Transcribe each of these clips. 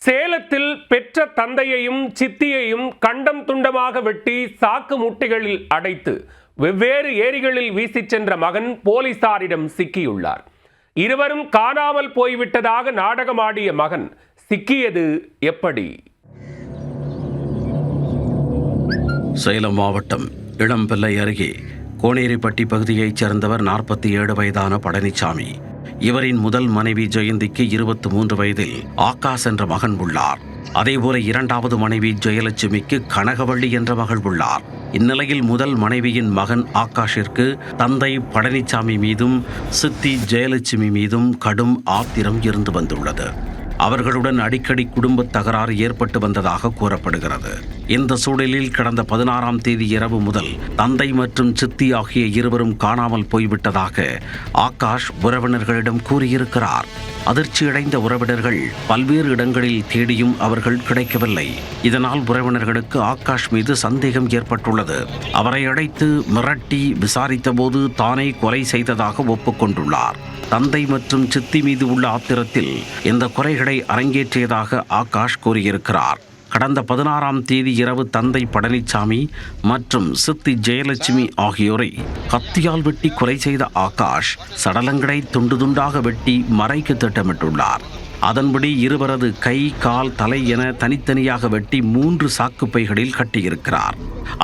சேலத்தில் பெற்ற தந்தையையும் சித்தியையும் கண்டம் துண்டமாக வெட்டி சாக்கு மூட்டைகளில் அடைத்து வெவ்வேறு ஏரிகளில் வீசிச் சென்ற மகன் போலீசாரிடம் சிக்கியுள்ளார். இருவரும் காணாமல் போய்விட்டதாக நாடகமாடிய மகன் சிக்கியது எப்படி? சேலம் மாவட்டம் இளம்பிள்ளை அருகே கோனேரிப்பட்டி பகுதியைச் சேர்ந்தவர் 47 வயதான பழனிசாமி. இவரின் முதல் மனைவி ஜெயந்திக்கு 23 வயதில் ஆகாஷ் என்ற மகன் உள்ளார். அதேபோல இரண்டாவது மனைவி ஜெயலட்சுமிக்கு கனகவள்ளி என்ற மகள் உள்ளார். இந்நிலையில் முதல் மனைவியின் மகன் ஆகாஷிற்கு தந்தை பழனிசாமி மீதும் சித்தி ஜெயலட்சுமி மீதும் கடும் ஆத்திரம் இருந்து வந்துள்ளது. அவர்களுடன் அடிக்கடி குடும்ப தகராறு ஏற்பட்டு வந்ததாக கூறப்படுகிறது. இந்த சூழலில் கடந்த 16ஆம் தேதி இரவு முதல் தந்தை மற்றும் சித்தி ஆகிய இருவரும் காணாமல் போய்விட்டதாக ஆகாஷ் உறவினர்களிடம் கூறியிருக்கிறார். அதிர்ச்சியடைந்த உறவினர்கள் பல்வேறு இடங்களில் தேடியும் அவர்கள் கிடைக்கவில்லை. இதனால் உறவினர்களுக்கு ஆகாஷ் மீது சந்தேகம் ஏற்பட்டுள்ளது. அவரை அழைத்து மிரட்டி விசாரித்த போது தானே கொலை செய்ததாக ஒப்புக்கொண்டுள்ளார். தந்தை மற்றும் சித்தி மீது உள்ள ஆத்திரத்தில் இந்த கொலைகளை அரங்கேற்றியதாக ஆகாஷ் கூறியிருக்கிறார். கடந்த 16ஆம் தேதி இரவு தந்தை பழனிசாமி மற்றும் சித்தி ஜெயலட்சுமி ஆகியோரை கத்தியால் வெட்டி கொலை செய்த ஆகாஷ் சடலங்களை துண்டு துண்டாக வெட்டி மறைக்க திட்டமிட்டுள்ளார். அதன்படி இருவரது கை, கால், தலை என தனித்தனியாக வெட்டி 3 சாக்குப்பைகளில் கட்டியிருக்கிறார்.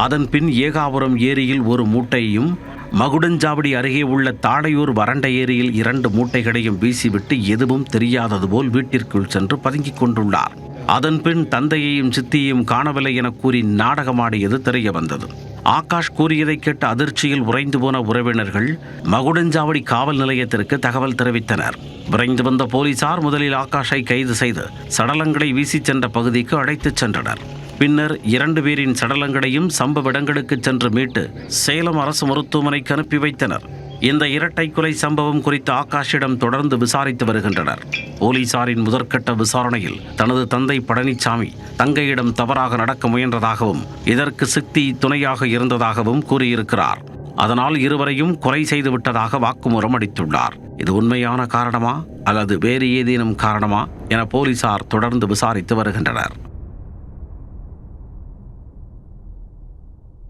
அதன் பின் ஏகாபுரம் ஏரியில் ஒரு மூட்டையையும், மகுடஞ்சாவடி அருகே உள்ள தாடையூர் வறண்ட ஏரியில் 2 மூட்டைகளையும் வீசிவிட்டு எதுவும் தெரியாதது போல் வீட்டிற்குள் சென்று பதுங்கிக் கொண்டுள்ளார். அதன்பின் தந்தையையும் சித்தியையும் காணவில்லை என கூறி நாடகமாடியது தெரிய வந்தது. ஆகாஷ் கூறியதை கேட்ட அதிர்ச்சியில் உறைந்து போன உறவினர்கள் மகுடஞ்சாவடி காவல் நிலையத்திற்கு தகவல் தெரிவித்தனர். விரைந்து வந்த போலீசார் முதலில் ஆகாஷை கைது செய்து சடலங்களை வீசிச் சென்ற பகுதிக்கு அழைத்துச் சென்றனர். பின்னர் 2 பேரின் சடலங்களையும் சம்பவ இடங்களுக்கு சென்று மீட்டு சேலம் அரசு மருத்துவமனைக்கு அனுப்பி வைத்தனர். இந்த இரட்டை கொலை சம்பவம் குறித்து ஆகாஷிடம் தொடர்ந்து விசாரித்து வருகின்றனர். போலீசாரின் முதற்கட்ட விசாரணையில் தனது தந்தை பழனிசாமி தங்கையிடம் தவறாக நடக்க முயன்றதாகவும் இதற்கு சித்தி துணையாக இருந்ததாகவும் கூறியிருக்கிறார். அதனால் இருவரையும் கொலை செய்து விட்டதாக வாக்குமூலம் அளித்துள்ளார். இது உண்மையான காரணமா அல்லது வேறு ஏதேனும் காரணமா என போலீசார் தொடர்ந்து விசாரித்து வருகின்றனர்.